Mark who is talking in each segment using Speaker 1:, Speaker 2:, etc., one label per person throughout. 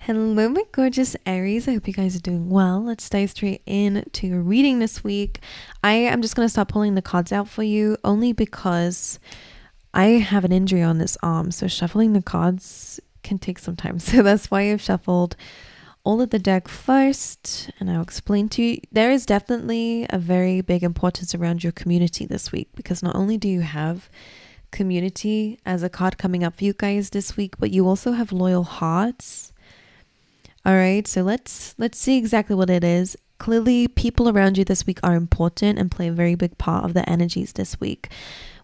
Speaker 1: Hello, my gorgeous Aries. I hope you guys are doing well. Let's dive straight into your reading this week. I am just going to start pulling the cards out for you only because I have an injury on this arm. So shuffling the cards can take some time. So that's why I've shuffled all of the deck first. And I'll explain to you. There is definitely a very big importance around your community this week because not only do you have community as a card coming up for you guys this week, but you also have loyal hearts. All right, so let's see exactly what it is. Clearly, people around you this week are important and play a very big part of the energies this week.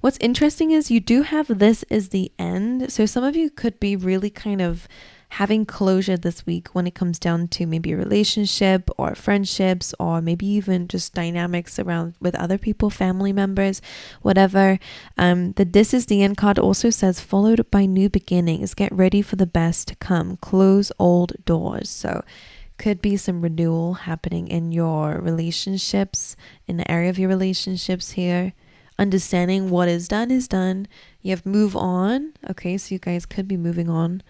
Speaker 1: What's interesting is you do have this as the end. So some of you could be really kind of having closure this week when it comes down to maybe a relationship or friendships or maybe even just dynamics around with other people, family members, whatever. The This is the End card also says followed by new beginnings. Get ready for the best to come. Close old doors. So could be some renewal happening in your relationships, in the area of your relationships here. Understanding what is done is done. You have move on. Okay, so you guys could be moving on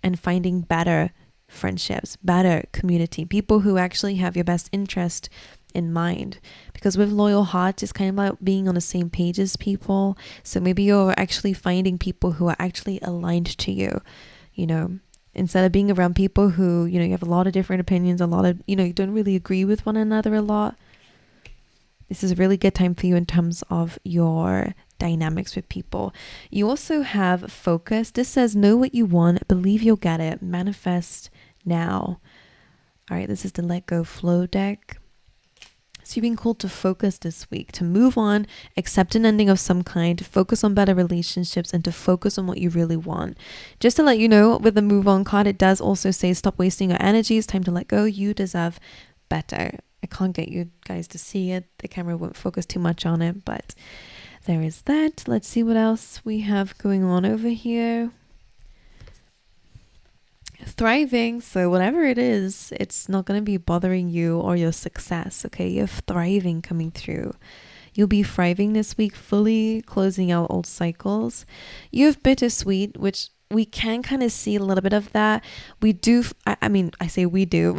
Speaker 1: and finding better friendships, better community, people who actually have your best interest in mind. Because with loyal hearts, it's kind of about being on the same page as people. So maybe you're actually finding people who are actually aligned to you, you know, instead of being around people who, you have a lot of different opinions, a lot of, you don't really agree with one another a lot. This is a really good time for you in terms of your dynamics with people. You also have focus. This says know what you want, believe you'll get it, manifest now. All right, this is the Let Go Flow deck. So you're being called to focus this week, to move on, accept an ending of some kind, focus on better relationships, and to focus on what you really want. Just to let you know, with the move on card, it does also say stop wasting your energy. It's time to let go. You deserve better. I can't get you guys to see it. The camera won't focus too much on it, but there is that. Let's see what else we have going on over here. Thriving. So whatever it is, it's not going to be bothering you or your success. Okay, you have thriving coming through. You'll be thriving this week, fully closing out old cycles. You have bittersweet, which we can kind of see a little bit of that. We do, I say we do.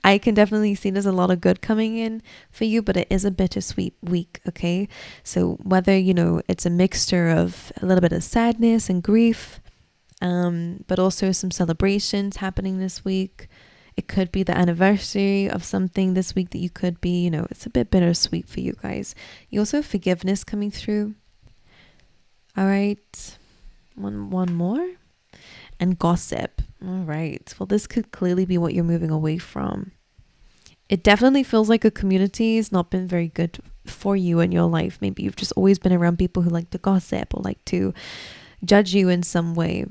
Speaker 1: I can definitely see there's a lot of good coming in for you, but it is a bittersweet week, okay? So whether, it's a mixture of a little bit of sadness and grief, but also some celebrations happening this week. It could be the anniversary of something this week that you could be, it's a bit bittersweet for you guys. You also have forgiveness coming through. All right. One more. And gossip. All right. Well, this could clearly be what you're moving away from. It definitely feels like a community has not been very good for you in your life. Maybe you've just always been around people who like to gossip or like to judge you in some way.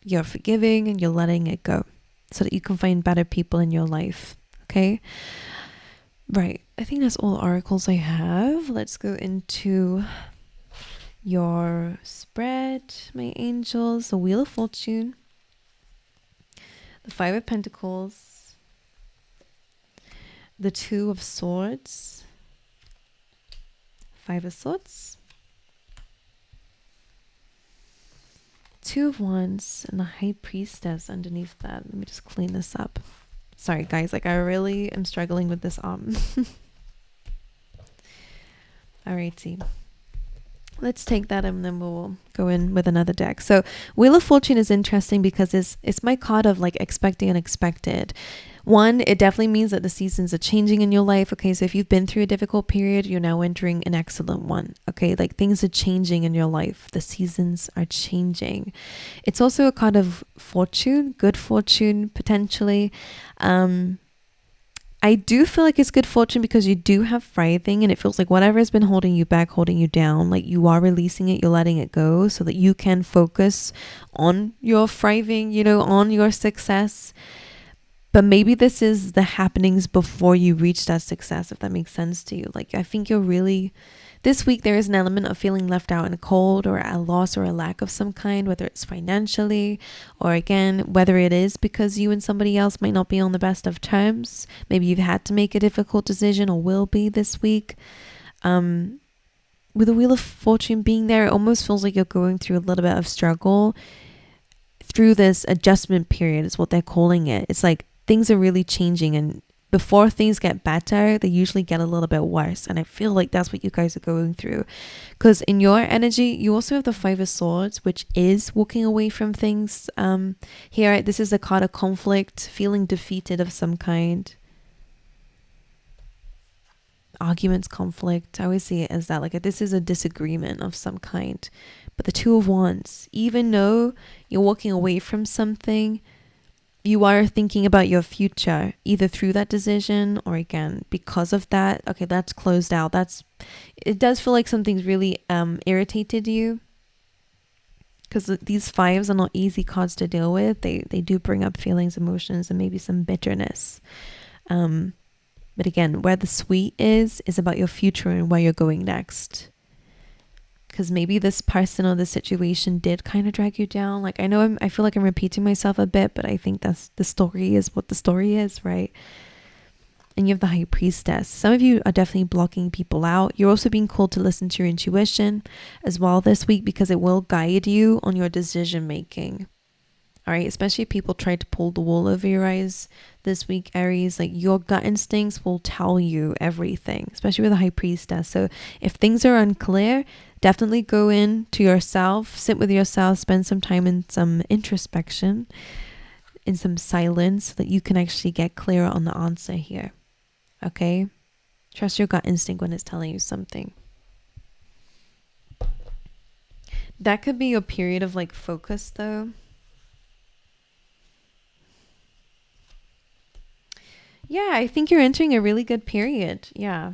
Speaker 1: You're forgiving and you're letting it go so that you can find better people in your life. Okay. Right. I think that's all oracles I have. Let's go into your spread, my angels. The Wheel of Fortune, the Five of Pentacles, the Two of Swords, Five of Swords, Two of Wands, and the High Priestess underneath that. Let me just clean this up. Sorry guys, I really am struggling with this Alrighty. Let's take that and then we'll go in with another deck. So Wheel of Fortune is interesting because it's my card of expecting unexpected. One, it definitely means that the seasons are changing in your life. Okay, so if you've been through a difficult period, you're now entering an excellent one. Okay, things are changing in your life. The seasons are changing. It's also a card of fortune, good fortune, potentially. I do feel like it's good fortune because you do have thriving and it feels like whatever has been holding you back, holding you down, you are releasing it, you're letting it go so that you can focus on your thriving, on your success. But maybe this is the happenings before you reach that success, if that makes sense to you. I think you're really, this week there is an element of feeling left out in the cold or a loss or a lack of some kind, whether it's financially or again, whether it is because you and somebody else might not be on the best of terms. Maybe you've had to make a difficult decision or will be this week. With the Wheel of Fortune being there, it almost feels like you're going through a little bit of struggle through this adjustment period is what they're calling it. It's like things are really changing, and before things get better, they usually get a little bit worse. And I feel like that's what you guys are going through, because in your energy, you also have the Five of Swords, which is walking away from things. Here, this is a card of conflict, feeling defeated of some kind. Arguments, conflict. I always see it as that, like this is a disagreement of some kind. But the Two of Wands, even though you're walking away from something, you are thinking about your future, either through that decision or again because of that. Okay, that's closed out. It does feel like something's really irritated you, because these fives are not easy cards to deal with. They do bring up feelings, emotions, and maybe some bitterness. But again, where the sweet is about your future and where you're going next. Because maybe this person or this situation did kind of drag you down. Like, I feel like I'm repeating myself a bit, but I think that's the story is what the story is, right? And you have the High Priestess. Some of you are definitely blocking people out. You're also being called to listen to your intuition as well this week, because it will guide you on your decision making. All right, especially if people try to pull the wool over your eyes this week, Aries. Like, your gut instincts will tell you everything, especially with the High Priestess. So if things are unclear, definitely go in to yourself, sit with yourself, spend some time in some introspection, in some silence, so that you can actually get clearer on the answer here. Okay? Trust your gut instinct when it's telling you something. That could be your period of like focus though. Yeah, I think you're entering a really good period. Yeah.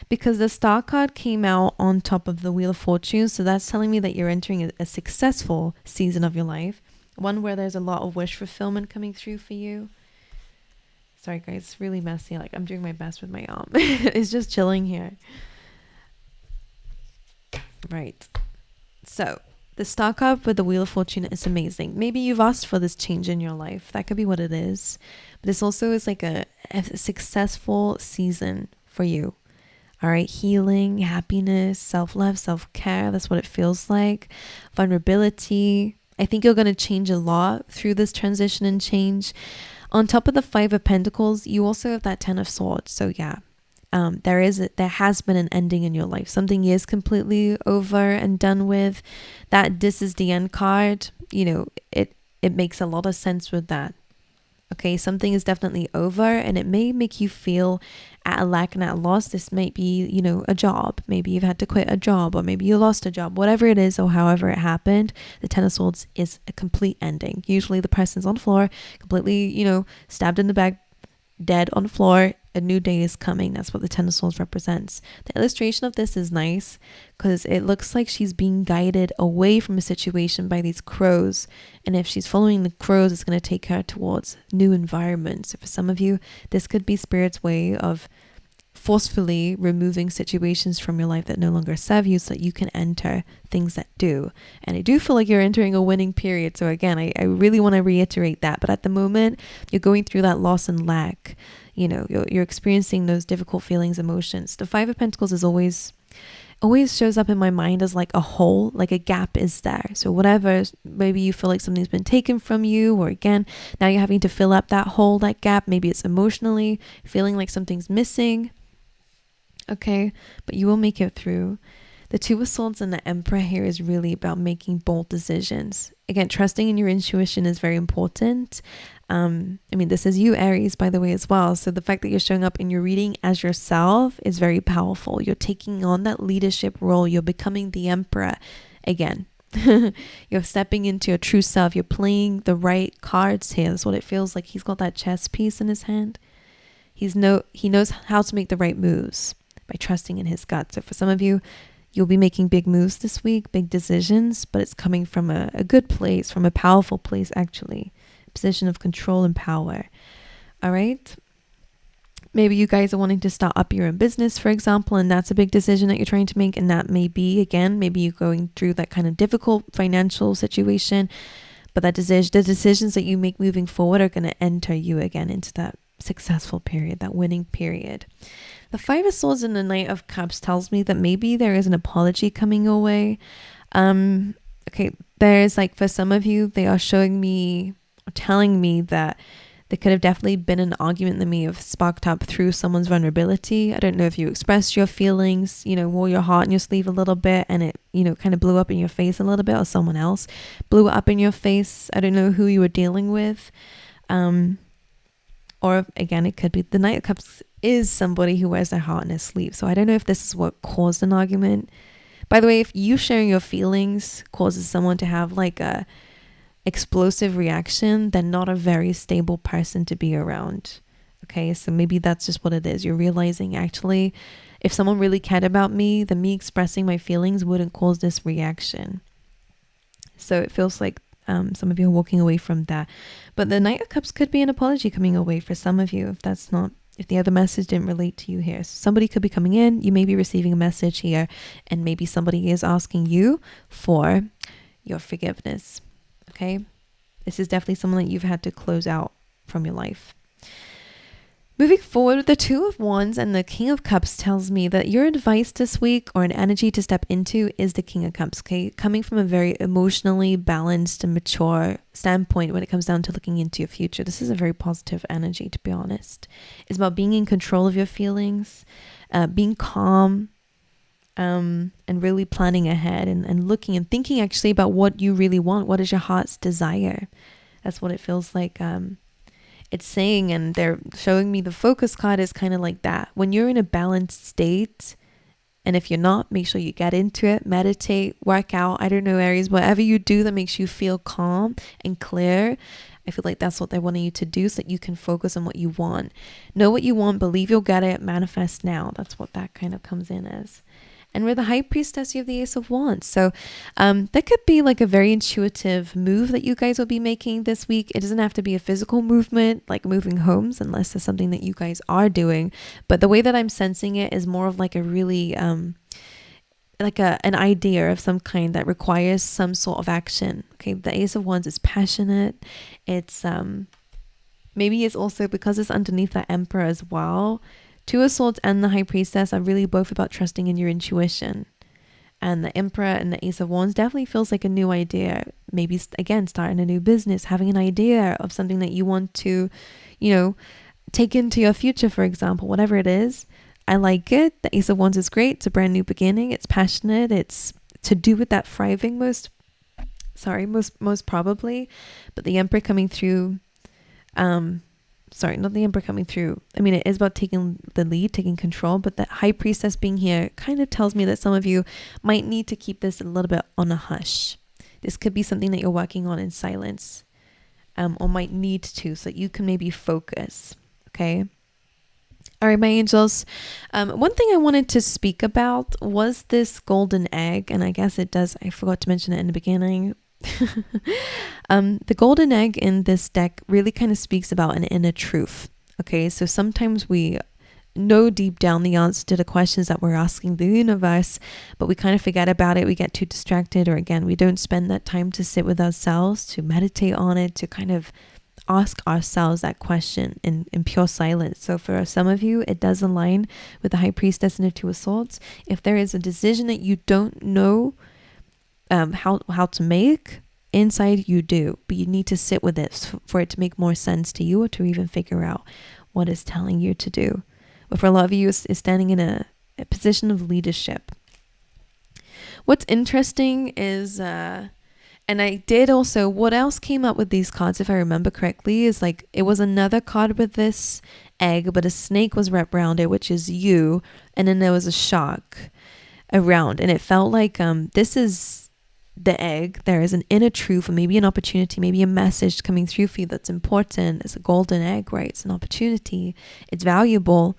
Speaker 1: Because the Star card came out on top of the Wheel of Fortune. So that's telling me that you're entering a successful season of your life. One where there's a lot of wish fulfillment coming through for you. Sorry, guys. It's really messy. Like, I'm doing my best with my arm. It's just chilling here. Right. So, the Star card with the Wheel of Fortune is amazing. Maybe you've asked for this change in your life. That could be what it is. But this also is like a successful season for you. All right, healing, happiness, self-love, self-care. That's what it feels like. Vulnerability. I think you're going to change a lot through this transition and change. On top of the Five of Pentacles, you also have that Ten of Swords. So yeah, there has been an ending in your life. Something is completely over and done with. That This Is the End card, it makes a lot of sense with that. Okay, something is definitely over, and it may make you feel at a lack and at a loss. This might be, a job. Maybe you've had to quit a job, or maybe you lost a job. Whatever it is, or however it happened, the Ten of Swords is a complete ending. Usually the person's on the floor, completely, stabbed in the back, dead on the floor. A new day is coming. That's what the Ten of Swords represents. The illustration of this is nice because it looks like she's being guided away from a situation by these crows. And if she's following the crows, it's going to take her towards new environments. So for some of you, this could be Spirit's way of forcefully removing situations from your life that no longer serve you so that you can enter things that do. And I do feel like you're entering a winning period. So again, I really want to reiterate that. But at the moment, you're going through that loss and lack. You're experiencing those difficult feelings, emotions. The Five of Pentacles is always shows up in my mind as like a hole, like a gap is there. So whatever, maybe you feel like something's been taken from you, or again, now you're having to fill up that hole, that gap. Maybe it's emotionally feeling like something's missing. Okay, but you will make it through. The Two of Swords and the Emperor here is really about making bold decisions. Again, trusting in your intuition is very important. This is you, Aries, by the way, as well. So the fact that you're showing up in your reading as yourself is very powerful. You're taking on that leadership role. You're becoming the Emperor again. You're stepping into your true self. You're playing the right cards here. That's what it feels like. He's got that chess piece in his hand. He knows how to make the right moves by trusting in his gut. So for some of you, you'll be making big moves this week, big decisions, but it's coming from a good place, from a powerful place, actually. A position of control and power. All right? Maybe you guys are wanting to start up your own business, for example, and that's a big decision that you're trying to make. And that may be, again, maybe you're going through that kind of difficult financial situation, but the decisions that you make moving forward are going to enter you again into that successful period, that winning period. The Five of Swords and the Knight of Cups tells me that maybe there is an apology coming your way. okay, there's like, for some of you, they are showing me, or telling me that there could have definitely been an argument that may have sparked up through someone's vulnerability. I don't know if you expressed your feelings, wore your heart on your sleeve a little bit, and it, kind of blew up in your face a little bit, or someone else blew up in your face. I don't know who you were dealing with. Or again, it could be the Knight of Cups is somebody who wears their heart on their sleeve. So I don't know if this is what caused an argument. By the way, if you sharing your feelings causes someone to have like a explosive reaction, then not a very stable person to be around. Okay, so maybe that's just what it is. You're realizing, actually, if someone really cared about me, then me expressing my feelings wouldn't cause this reaction. So it feels like some of you are walking away from that. But the Knight of Cups could be an apology coming away for some of you, if the other message didn't relate to you here. So somebody could be coming in, you may be receiving a message here, and maybe somebody is asking you for your forgiveness. Okay, this is definitely someone that you've had to close out from your life. Moving forward, the Two of Wands and the King of Cups tells me that your advice this week, or an energy to step into, is the King of Cups, okay? Coming from a very emotionally balanced and mature standpoint when it comes down to looking into your future. This is a very positive energy, to be honest. It's about being in control of your feelings, being calm, and really planning ahead and looking and thinking actually about what you really want. What is your heart's desire? That's what it feels like. It's saying, and they're showing me the focus card is kind of like that. When you're in a balanced state, and if you're not, make sure you get into it, meditate, work out. I don't know, Aries, whatever you do that makes you feel calm and clear. I feel like that's what they're wanting you to do so that you can focus on what you want. Know what you want, believe you'll get it, manifest now. That's what that kind of comes in as. And with the High Priestess, you have the Ace of Wands. So that could be like a very intuitive move that you guys will be making this week. It doesn't have to be a physical movement, like moving homes, unless it's something that you guys are doing. But the way that I'm sensing it is more of like a really, like an idea of some kind that requires some sort of action. Okay, the Ace of Wands is passionate. It's, maybe it's also because it's underneath the Emperor as well. Two of Swords and the High Priestess are really both about trusting in your intuition. And the Emperor and the Ace of Wands definitely feels like a new idea. Maybe, again, starting a new business, having an idea of something that you want to, take into your future, for example, whatever it is. I like it. The Ace of Wands is great. It's a brand new beginning. It's passionate. It's to do with that thriving most probably. But the Emperor coming through, not the Emperor coming through. I mean, it is about taking the lead, taking control, but the High Priestess being here kind of tells me that some of you might need to keep this a little bit on a hush. This could be something that you're working on in silence, or might need to, so that you can maybe focus. Okay. All right, my angels. One thing I wanted to speak about was this golden egg, and I guess I forgot to mention it in the beginning. The golden egg in this deck really kind of speaks about an inner truth. Okay, so sometimes we know deep down the answer to the questions that we're asking the universe, but we kind of forget about it. We get too distracted, or again, we don't spend that time to sit with ourselves, to meditate on it, to kind of ask ourselves that question in pure silence. So for some of you, it does align with the High Priestess and the Two of Swords. If there is a decision that you don't know how to make, inside you do, but you need to sit with it for it to make more sense to you, or to even figure out what it's telling you to do. But for a lot of you, is standing in a position of leadership. What's interesting is, and I did also, what else came up with these cards, if I remember correctly, is like, it was another card with this egg, but a snake was wrapped around it, which is you, and then there was a shark around, and it felt like this is the egg. There is an inner truth, or maybe an opportunity, maybe a message coming through for you that's important. It's a golden egg, right? It's an opportunity. It's valuable.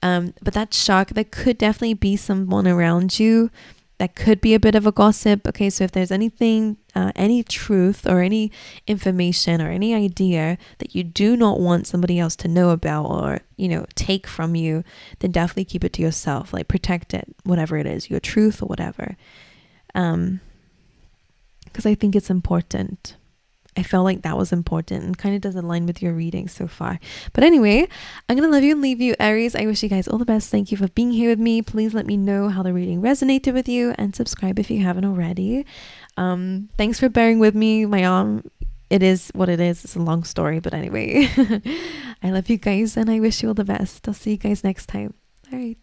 Speaker 1: But that shark, there could definitely be someone around you that could be a bit of a gossip. Okay, so if there's anything, any truth or any information or any idea that you do not want somebody else to know about, or, take from you, then definitely keep it to yourself. Like, protect it, whatever it is, your truth or whatever. Because I think it's important. I felt like that was important, and kind of does align with your reading so far. But anyway, I'm going to love you and leave you, Aries. I wish you guys all the best. Thank you for being here with me. Please let me know how the reading resonated with you, and subscribe if you haven't already. Thanks for bearing with me. It is what it is. It's a long story, but anyway, I love you guys and I wish you all the best. I'll see you guys next time. All right.